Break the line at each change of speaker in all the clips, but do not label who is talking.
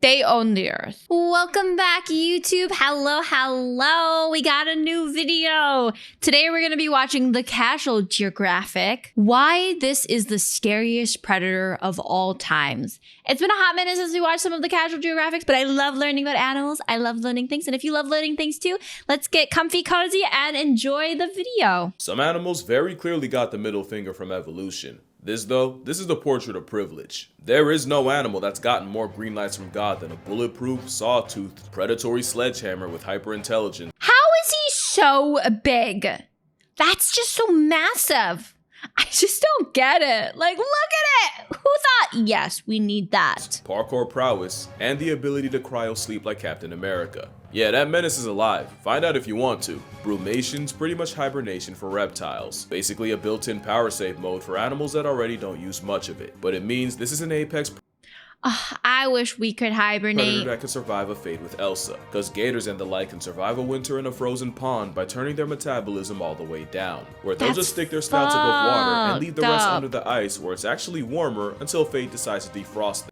They own the earth. Welcome back, YouTube. Hello. We got a new video. Today we're going to be watching the Casual Geographic. Why this is the scariest predator of all times. It's been a hot minute since we watched some of the Casual Geographics, but I love learning about animals. I love learning things. And if you love learning things too, let's get comfy, cozy, and enjoy the video.
Some animals very clearly got the middle finger from evolution. This is the portrait of privilege. There is no animal that's gotten more green lights from God than a bulletproof, sawtoothed, predatory sledgehammer with hyperintelligence.
How is he so big? That's just so massive. I just don't get it. Like, look at it. Who thought, yes, we need that?
Parkour prowess, and the ability to cryo sleep like Captain America. Yeah, that menace is alive. Find out if you want to. Brumation's pretty much hibernation for reptiles. Basically a built-in power save mode for animals that already don't use much of it. But it means this is an apex
I wish we could hibernate.
predator that could survive a fate with Elsa, cause gators and the like can survive a winter in a frozen pond by turning their metabolism all the way down, where they'll just stick their snouts above water and leave the rest under the ice where it's actually warmer until fate decides to defrost them.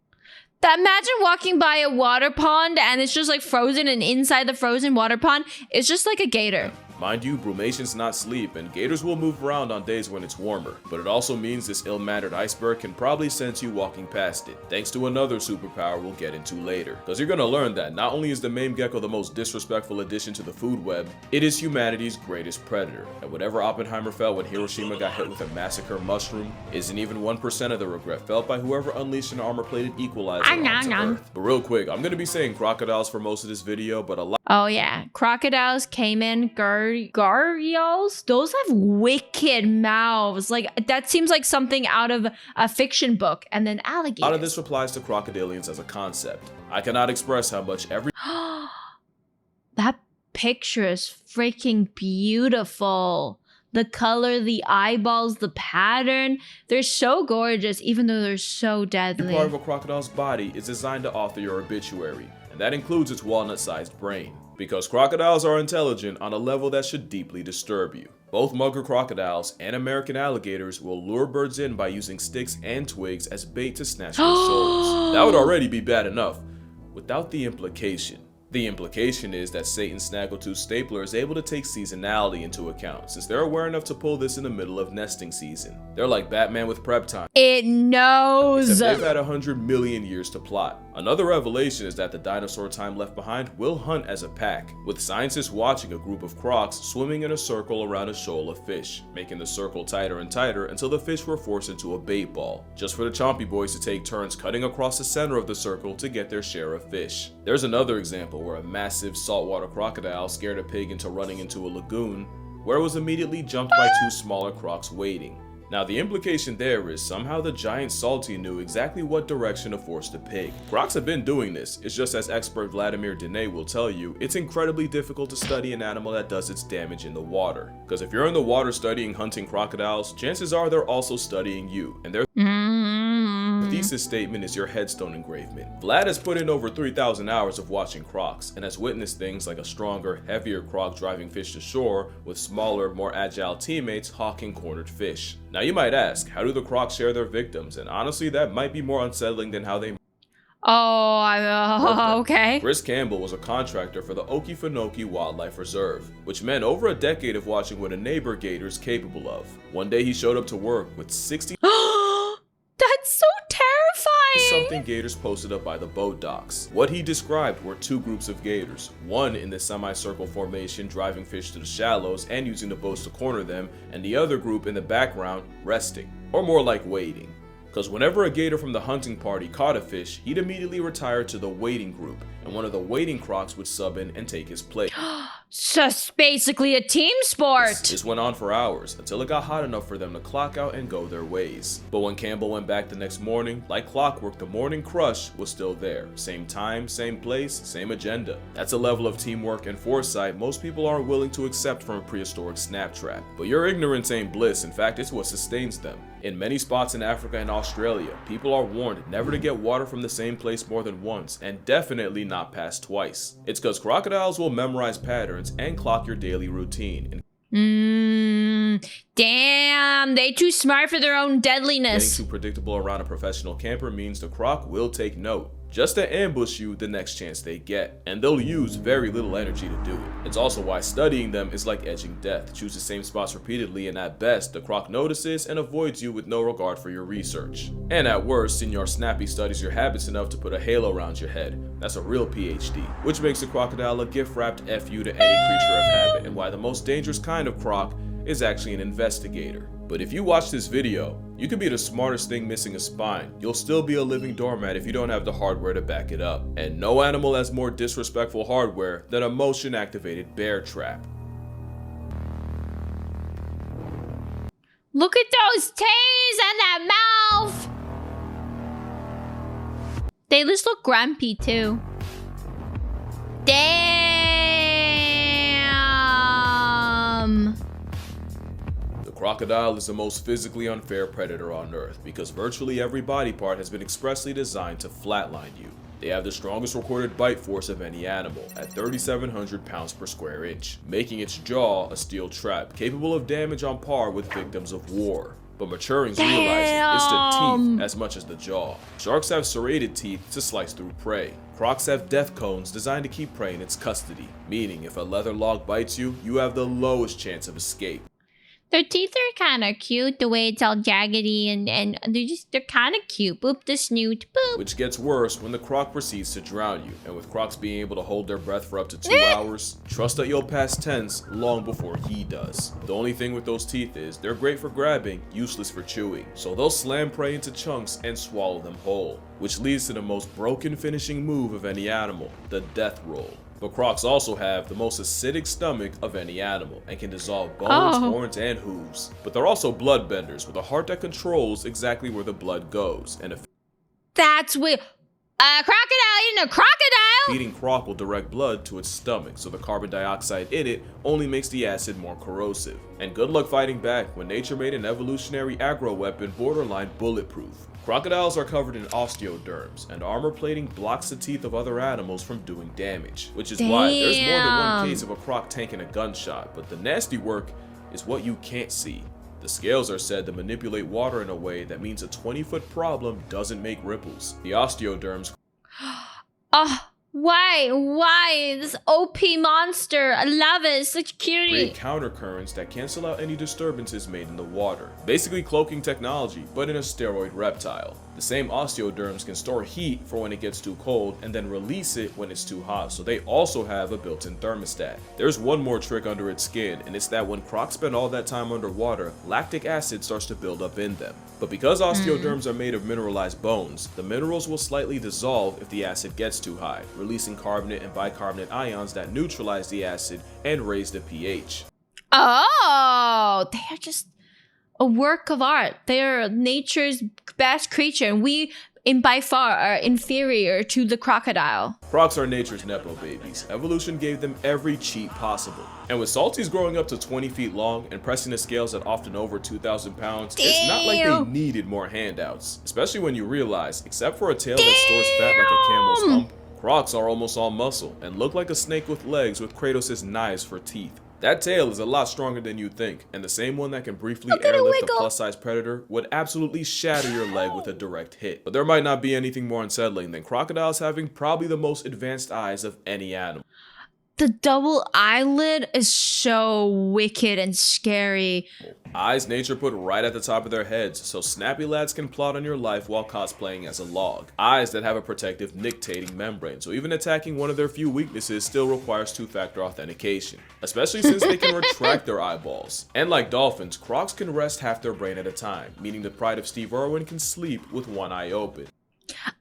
Imagine walking by a water pond and it's just like frozen, and inside the frozen water pond, it's just like a gator.
Mind you, brumation's not sleep, and gators will move around on days when it's warmer, but it also means this ill-mannered iceberg can probably sense you walking past it, thanks to another superpower we'll get into later. Cause you're gonna learn that not only is the mame gecko the most disrespectful addition to the food web, it is humanity's greatest predator, and whatever Oppenheimer felt when Hiroshima got hit with a massacre mushroom isn't even 1% of the regret felt by whoever unleashed an armor-plated equalizer onto Earth. But real quick, I'm gonna be saying crocodiles for most of this video, but a lot—
Oh yeah, crocodiles, caiman, gharials, those have wicked mouths. Like, that seems like something out of a fiction book. And then alligators.
a lot of this applies to crocodilians as a concept. I cannot express how much every—
That picture is freaking beautiful. The color, the eyeballs, the pattern, they're so gorgeous, even though they're so deadly.
part of a crocodile's body is designed to author your obituary, and that includes its walnut-sized brain. Because crocodiles are intelligent on a level that should deeply disturb you. Both mugger crocodiles and American alligators will lure birds in by using sticks and twigs as bait to snatch their souls. That would already be bad enough, without the implication. The implication is that Satan's snaggletooth stapler is able to take seasonality into account, since they're aware enough to pull this in the middle of nesting season. They're like Batman with prep time.
It knows.
Except they've had 100 million years to plot. Another revelation is that the dinosaur time left behind will hunt as a pack, with scientists watching a group of crocs swimming in a circle around a shoal of fish, making the circle tighter and tighter until the fish were forced into a bait ball, just for the chompy boys to take turns cutting across the center of the circle to get their share of fish. There's another example where a massive saltwater crocodile scared a pig into running into a lagoon, where it was immediately jumped by two smaller crocs waiting. Now the implication there is somehow the giant salty knew exactly what direction to force the pig. Crocs have been doing this, it's just as expert Vladimir Dene will tell you, it's incredibly difficult to study an animal that does its damage in the water. Because if you're in the water studying hunting crocodiles, chances are they're also studying you, and their thesis statement is your headstone engravement. Vlad has put in over 3,000 hours of watching crocs, and has witnessed things like a stronger, heavier croc driving fish to shore, with smaller, more agile teammates hawking cornered fish. Now you might ask, how do the crocs share their victims? And honestly, that might be more unsettling than how they—
okay.
Chris Campbell was a contractor for the Okefenokee Wildlife Reserve, which meant over a decade of watching what a neighbor gator is capable of. One day he showed up to work with 60
That's so terrifying.
something gators posted up by the boat docks. What he described were two groups of gators, one in the semicircle formation driving fish to the shallows and using the boats to corner them, and the other group in the background resting, or more like waiting. Cause whenever a gator from the hunting party caught a fish, he'd immediately retire to the waiting group, and one of the waiting crocs would sub in and take his place.
Just basically a team sport.
This went on for hours, until it got hot enough for them to clock out and go their ways. But when Campbell went back the next morning, like clockwork, the morning crush was still there. Same time, same place, same agenda. That's a level of teamwork and foresight most people aren't willing to accept from a prehistoric snap trap. But your ignorance ain't bliss, in fact it's what sustains them. In many spots in Africa and Australia, people are warned never to get water from the same place more than once, and definitely not past twice. It's cause crocodiles will memorize patterns and clock your daily routine.
Damn, they too smart for their own deadliness.
Getting too predictable around a professional camper means the croc will take note. just to ambush you the next chance they get, and they'll use very little energy to do it. It's also why studying them is like edging death. Choose the same spots repeatedly, and at best, the croc notices and avoids you with no regard for your research. And at worst, Senor Snappy studies your habits enough to put a halo around your head. That's a real PhD, which makes the crocodile a gift-wrapped FU to any creature of habit, and why the most dangerous kind of croc is actually an investigator. But if you watch this video, you could be the smartest thing missing a spine. You'll still be a living doormat if you don't have the hardware to back it up. And no animal has more disrespectful hardware than a motion-activated bear trap.
Look at those teeth and that mouth! They just look grumpy too. Damn!
The crocodile is the most physically unfair predator on Earth because virtually every body part has been expressly designed to flatline you. They have the strongest recorded bite force of any animal, at 3,700 pounds per square inch, making its jaw a steel trap capable of damage on par with victims of war. But Maturings realizes it's the teeth as much as the jaw. Sharks have serrated teeth to slice through prey. Crocs have death cones designed to keep prey in its custody, meaning if a leather log bites you, you have the lowest chance of escape.
Their teeth are kind of cute, the way it's all jaggedy and they're kind of cute. Boop the snoot, boop.
Which gets worse when the croc proceeds to drown you, and with crocs being able to hold their breath for up to 2 hours, trust that you'll pass tense long before he does. The only thing with those teeth is they're great for grabbing, useless for chewing, so they'll slam prey into chunks and swallow them whole, which leads to the most broken finishing move of any animal, the death roll. But crocs also have the most acidic stomach of any animal and can dissolve bones, horns, and hooves. But they're also bloodbenders with a heart that controls exactly where the blood goes. And if
that's weird. A crocodile eating a crocodile?
feeding croc will direct blood to its stomach, so the carbon dioxide in it only makes the acid more corrosive. And good luck fighting back when nature made an evolutionary aggro weapon borderline bulletproof. Crocodiles are covered in osteoderms, and armor plating blocks the teeth of other animals from doing damage, which is why there's more than one case of a croc tanking a gunshot, but the nasty work is what you can't see. The scales are said to manipulate water in a way that means a 20-foot problem doesn't make ripples. The osteoderms
Why? This OP monster. I love it. It's such cutie.
create countercurrents that cancel out any disturbances made in the water. Basically cloaking technology, but in a steroid reptile. The same osteoderms can store heat for when it gets too cold and then release it when it's too hot, so they also have a built-in thermostat. There's one more trick under its skin, and it's that when crocs spend all that time underwater, lactic acid starts to build up in them. But because osteoderms are made of mineralized bones, the minerals will slightly dissolve if the acid gets too high, releasing carbonate and bicarbonate ions that neutralize the acid and raise the pH.
Oh, they are just a work of art. They're nature's best creature, and we, by far, are inferior to the crocodile.
Crocs are nature's nepo babies. Evolution gave them every cheat possible. And with salties growing up to 20 feet long and pressing the scales at often over 2,000 pounds, it's not like they needed more handouts. Especially when you realize, except for a tail that stores fat like a camel's hump, crocs are almost all muscle and look like a snake with legs with Kratos' knives for teeth. That tail is a lot stronger than you think, and the same one that can briefly airlift a plus-size predator would absolutely shatter your leg with a direct hit. But there might not be anything more unsettling than crocodiles having probably the most advanced eyes of any animal.
The double eyelid is so wicked and scary.
Eyes nature put right at the top of their heads, so snappy lads can plot on your life while cosplaying as a log. Eyes that have a protective nictating membrane, so even attacking one of their few weaknesses still requires two-factor authentication, especially since they can retract their eyeballs. And like dolphins, crocs can rest half their brain at a time, meaning the pride of Steve Irwin can sleep with one eye open.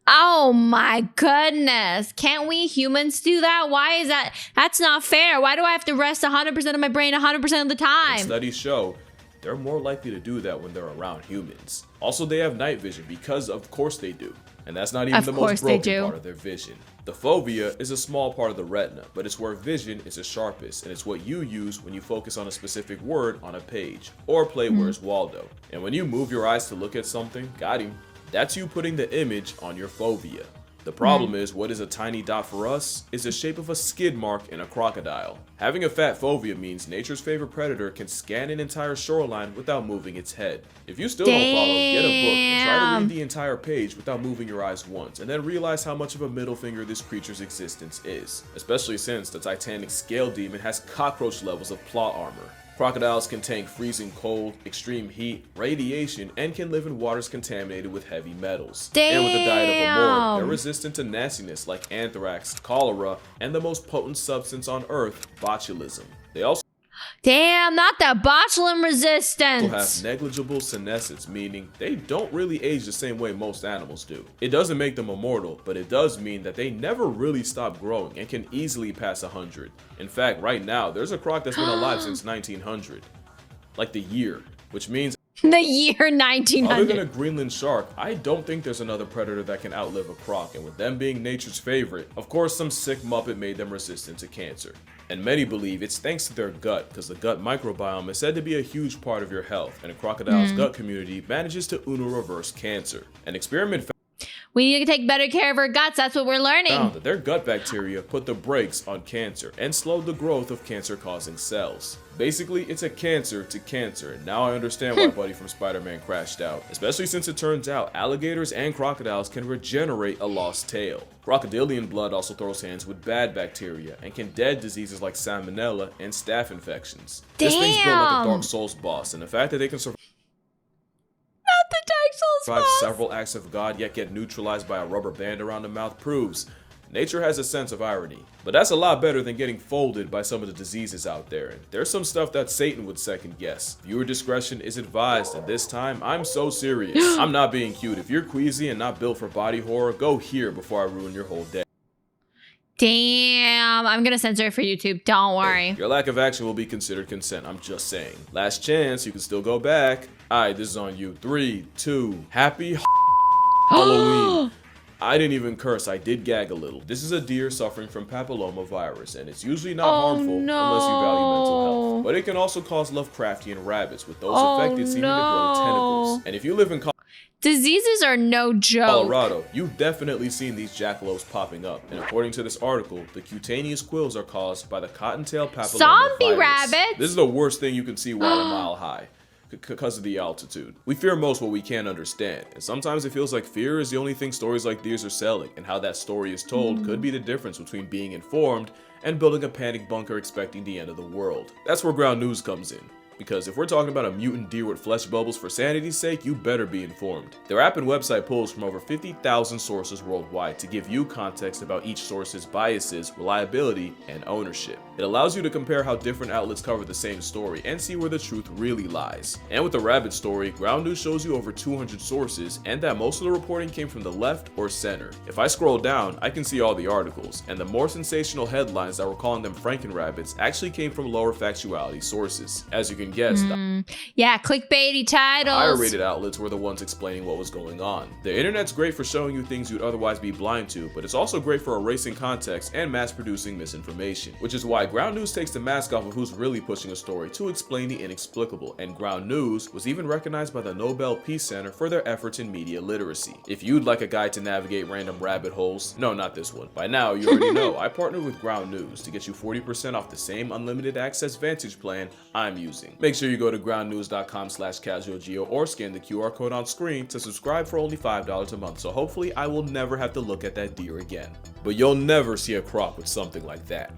Oh my goodness. Can't we humans do that? Why is that? That's not fair. Why do I have to rest 100% of my brain 100% of the time?
And studies show they're more likely to do that when they're around humans. Also, they have night vision because of course they do. And that's not even the most broken part of their vision. The fovea is a small part of the retina, but it's where vision is the sharpest, and it's what you use when you focus on a specific word on a page, or play Where's Waldo. And when you move your eyes to look at something, got him, that's you putting the image on your fovea. The problem is, what is a tiny dot for us is the shape of a skid mark in a crocodile. Having a fat fovea means nature's favorite predator can scan an entire shoreline without moving its head. If you still don't follow, get a book and try to read the entire page without moving your eyes once, and then realize how much of a middle finger this creature's existence is. Especially since the Titanic scale demon has cockroach levels of plot armor. Crocodiles can tank freezing cold, extreme heat, radiation, and can live in waters contaminated with heavy metals. And with the diet of a morgue, they're resistant to nastiness like anthrax, cholera, and the most potent substance on Earth, botulism. They also
Not the botulism resistance.
have negligible senescence, meaning they don't really age the same way most animals do. It doesn't make them immortal, but it does mean that they never really stop growing and can easily pass 100. In fact, right now, there's a croc that's been alive since 1900. Like the year, which means
the year 1900.
other than a Greenland shark, I don't think there's another predator that can outlive a croc, and with them being nature's favorite, of course some sick muppet made them resistant to cancer. And many believe it's thanks to their gut, because the gut microbiome is said to be a huge part of your health, and a crocodile's gut community manages to reverse cancer. An experiment
We need to take better care of our guts. That's what we're learning.
found that their gut bacteria put the brakes on cancer and slowed the growth of cancer-causing cells. Basically, it's a cancer to cancer, and now I understand why Buddy from Spider-Man crashed out. Especially since it turns out alligators and crocodiles can regenerate a lost tail. Crocodilian blood also throws hands with bad bacteria and can dead diseases like salmonella and staph infections. This thing's built like a Dark Souls boss, and the fact that they can survive several acts of God yet get neutralized by a rubber band around the mouth proves nature has a sense of irony. But that's a lot better than getting folded by some of the diseases out there. And there's some stuff that Satan would second guess. Viewer discretion is advised, and this time I'm so serious. I'm not being cute. If you're queasy and not built for body horror, go here before I ruin your whole day.
Damn, I'm gonna censor it for YouTube. Don't worry.
Your lack of action will be considered consent, I'm just saying. Last chance, you can still go back. Alright, this is on you. 3, 2, happy Halloween. I didn't even curse, I did gag a little. This is a deer suffering from papillomavirus, and it's usually not harmful unless you value mental health. But it can also cause Lovecraftian rabbits, with those affected seeming to grow tentacles. And if you live in
diseases are no joke.
Colorado, you've definitely seen these jackalopes popping up, and according to this article, the cutaneous quills are caused by the cottontail papillomavirus.
Zombie rabbits?
This is the worst thing you can see while a mile high, because of the altitude. We fear most what we can't understand, and sometimes it feels like fear is the only thing stories like these are selling, and how that story is told could be the difference between being informed and building a panic bunker expecting the end of the world. That's where ground news comes in. Because if we're talking about a mutant deer with flesh bubbles for sanity's sake, you better be informed. Their app and website pulls from over 50,000 sources worldwide to give you context about each source's biases, reliability, and ownership. It allows you to compare how different outlets cover the same story and see where the truth really lies. And with the rabbit story, Ground News shows you over 200 sources and that most of the reporting came from the left or center. If I scroll down, I can see all the articles, and the more sensational headlines that were calling them Frankenrabbits actually came from lower factuality sources. As you can guess,
yeah, clickbaity titles.
higher rated outlets were the ones explaining what was going on. The internet's great for showing you things you'd otherwise be blind to, but it's also great for erasing context and mass producing misinformation, which is why Ground News takes the mask off of who's really pushing a story to explain the inexplicable, and Ground News was even recognized by the Nobel Peace Center for their efforts in media literacy. If you'd like a guide to navigate random rabbit holes, no, not this one. By now, you already know I partnered with Ground News to get you 40% off the same unlimited access Vantage plan I'm using. Make sure you go to groundnews.com/casualgeo or scan the QR code on screen to subscribe for only $5 a month, so hopefully I will never have to look at that deer again. But you'll never see a croc with something like that.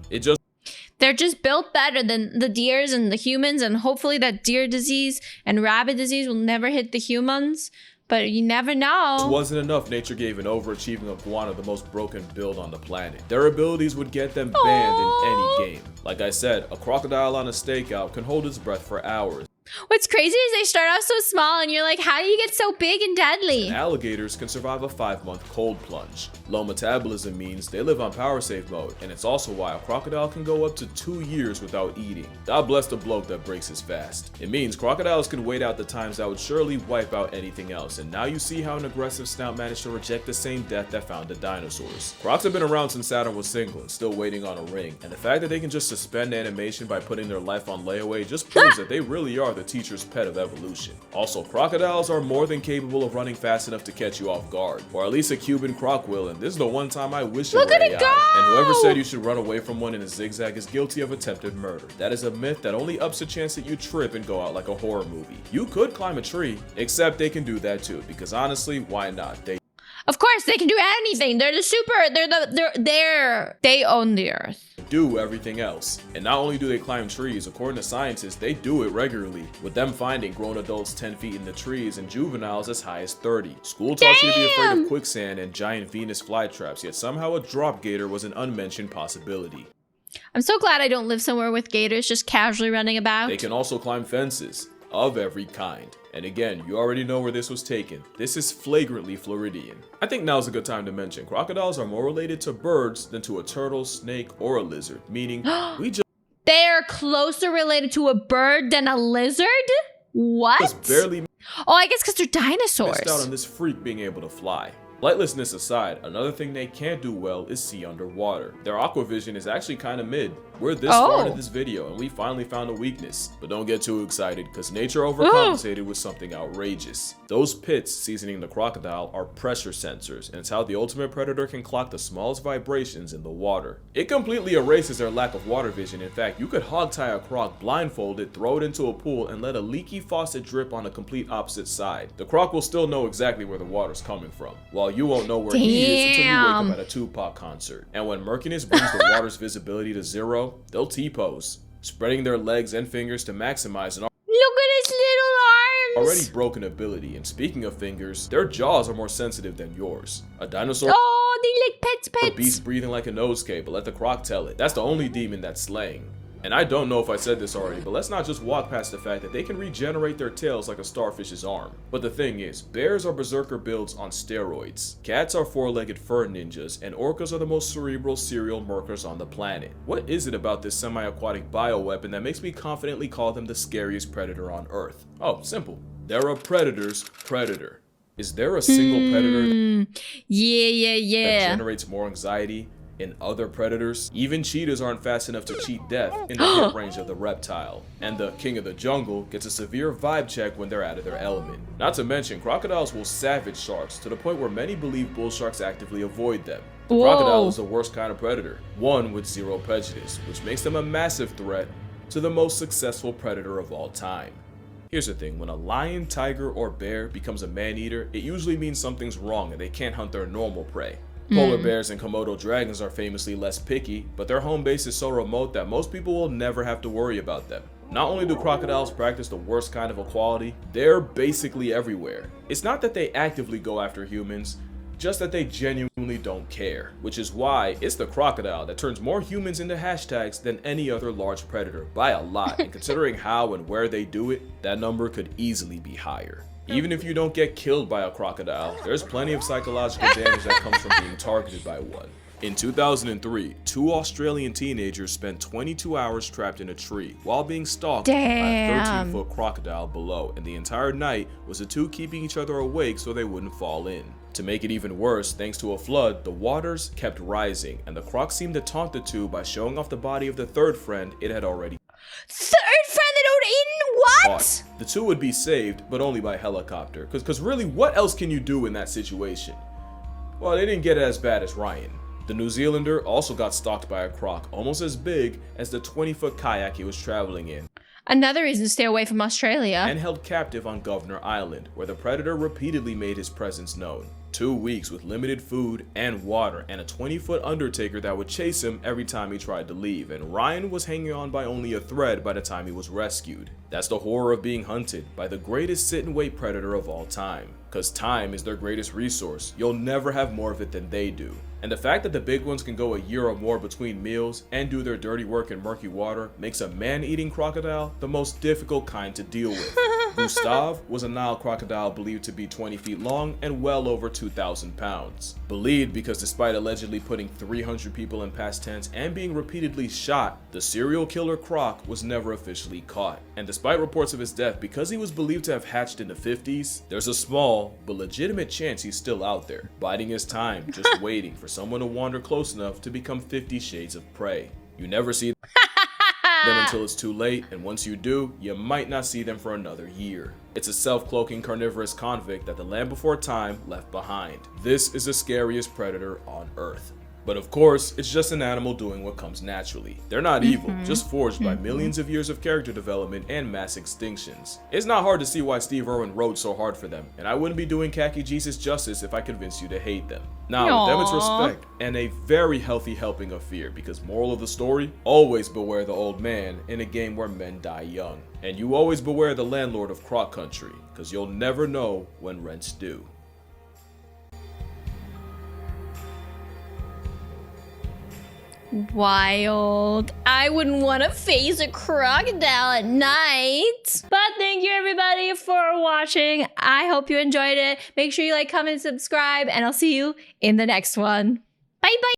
They're just built better than the deers and the humans, and hopefully that deer disease and rabbit disease will never hit the humans. But you never know.
It wasn't enough, nature gave an overachieving iguana the most broken build on the planet. Their abilities would get them banned in any game. Like I said, a crocodile on a stakeout can hold its breath for hours.
What's crazy is they start off so small and you're like, how do you get so big and deadly?
And alligators can survive a 5-month cold plunge. Low metabolism means they live on power save mode, and it's also why a crocodile can go up to 2 years without eating. God bless the bloke that breaks his fast. It means crocodiles can wait out the times that would surely wipe out anything else, and now you see how an aggressive snout managed to reject the same death that found the dinosaurs. Crocs have been around since Saturn was single and still waiting on a ring, and the fact that they can just suspend animation by putting their life on layaway just proves that they really are the the teacher's pet of evolution. Also, crocodiles are more than capable of running fast enough to catch you off guard, or at least a Cuban croc will, and this is the one time I wish it were AI. And whoever said you should run away from one in a zigzag is guilty of attempted murder. That is a myth that only ups the chance that you trip and go out like a horror movie. You could climb a tree, except they can do that too, because honestly, why not?
Of course, they can do anything. They own the earth.
Do everything else. And not only do they climb trees, according to scientists, they do it regularly, with them finding grown adults 10 feet in the trees and juveniles as high as 30. School taught you to be afraid of quicksand and giant Venus flytraps, yet somehow a drop gator was an unmentioned possibility.
I'm so glad I don't live somewhere with gators just casually running about.
They can also climb fences of every kind. And again, you already know where this was taken. This is flagrantly Floridian. I think now's a good time to mention crocodiles are more related to birds than to a turtle, snake, or a lizard, meaning
they're closer related to a bird than a lizard? What?
Just barely
Oh, I guess because they're dinosaurs.
missed out on this freak being able to fly. Flightlessness aside, another thing they can't do well is see underwater. Their aquavision is actually kind of mid. We're this far into this video and we finally found a weakness. But don't get too excited because nature overcompensated with something outrageous. Those pits seasoning the crocodile are pressure sensors, and it's how the ultimate predator can clock the smallest vibrations in the water. It completely erases their lack of water vision. In fact, you could hogtie a croc blindfolded, throw it into a pool, and let a leaky faucet drip on a complete opposite side. The croc will still know exactly where the water's coming from, while you won't know where he is until you wake up at a Tupac concert. And when murkiness brings the water's visibility to zero, they'll T-pose, spreading their legs and fingers to maximize an
Look at his little arms!
already broken ability. And speaking of fingers, their jaws are more sensitive than yours. A dinosaur
they like pets.
beast breathing like a nosecap, but let the croc tell it. That's the only demon that's slaying. And I don't know if I said this already, but let's not just walk past the fact that they can regenerate their tails like a starfish's arm. But the thing is, bears are berserker builds on steroids. Cats are four-legged fur ninjas, and orcas are the most cerebral serial murkers on the planet. What is it about this semi-aquatic bioweapon that makes me confidently call them the scariest predator on Earth? Oh, simple. They're a predator's predator. Is there a single predator that generates more anxiety in other predators? Even cheetahs aren't fast enough to cheat death in the hit range of the reptile. And the king of the jungle gets a severe vibe check when they're out of their element. Not to mention, crocodiles will savage sharks to the point where many believe bull sharks actively avoid them. The crocodile is the worst kind of predator, one with zero prejudice, which makes them a massive threat to the most successful predator of all time. Here's the thing, when a lion, tiger, or bear becomes a man-eater, it usually means something's wrong and they can't hunt their normal prey. Polar bears and Komodo dragons are famously less picky, but their home base is so remote that most people will never have to worry about them. Not only do crocodiles practice the worst kind of equality, they're basically everywhere. It's not that they actively go after humans, just that they genuinely don't care, which is why it's the crocodile that turns more humans into hashtags than any other large predator by a lot, and considering how and where they do it, that number could easily be higher. Even if you don't get killed by a crocodile, there's plenty of psychological damage that comes from being targeted by one. In 2003, two Australian teenagers spent 22 hours trapped in a tree while being stalked by a 13-foot crocodile below, and the entire night was the two keeping each other awake so they wouldn't fall in. To make it even worse, thanks to a flood, the waters kept rising, and the croc seemed to taunt the two by showing off the body of the third friend it had already
Third friend that don't eaten? What?
The two would be saved, but only by helicopter. Because really, what else can you do in that situation? Well, they didn't get it as bad as Ryan. The New Zealander also got stalked by a croc almost as big as the 20-foot kayak he was traveling in.
Another reason to stay away from Australia.
And held captive on Governor Island, where the predator repeatedly made his presence known. 2 weeks with limited food and water, and a 20-foot undertaker that would chase him every time he tried to leave, and Ryan was hanging on by only a thread by the time he was rescued. That's the horror of being hunted by the greatest sit-and-wait predator of all time. Cause time is their greatest resource. You'll never have more of it than they do. And the fact that the big ones can go a year or more between meals and do their dirty work in murky water makes a man-eating crocodile the most difficult kind to deal with. Gustav was a Nile crocodile believed to be 20 feet long and well over 2,000 pounds. Believed because despite allegedly putting 300 people in past tense and being repeatedly shot, the serial killer croc was never officially caught. And despite reports of his death, because he was believed to have hatched in the 50s, there's a small but legitimate chance he's still out there, biding his time, just waiting for someone to wander close enough to become 50 Shades of Prey. You never see them until it's too late, and once you do, you might not see them for another year. It's a self-cloaking carnivorous convict that the land before time left behind. This is the scariest predator on Earth. But of course, it's just an animal doing what comes naturally. They're not evil, just forged by millions of years of character development and mass extinctions. It's not hard to see why Steve Irwin wrote so hard for them, and I wouldn't be doing Khaki Jesus justice if I convinced you to hate them. Now, with them it's respect, and a very healthy helping of fear, because moral of the story, always beware the old man in a game where men die young. And you always beware the landlord of Croc Country, because you'll never know when rent's due.
Wild. I wouldn't want to face a crocodile at night. But thank you everybody for watching. I hope you enjoyed it. Make sure you like, comment, subscribe, and I'll see you in the next one. Bye bye.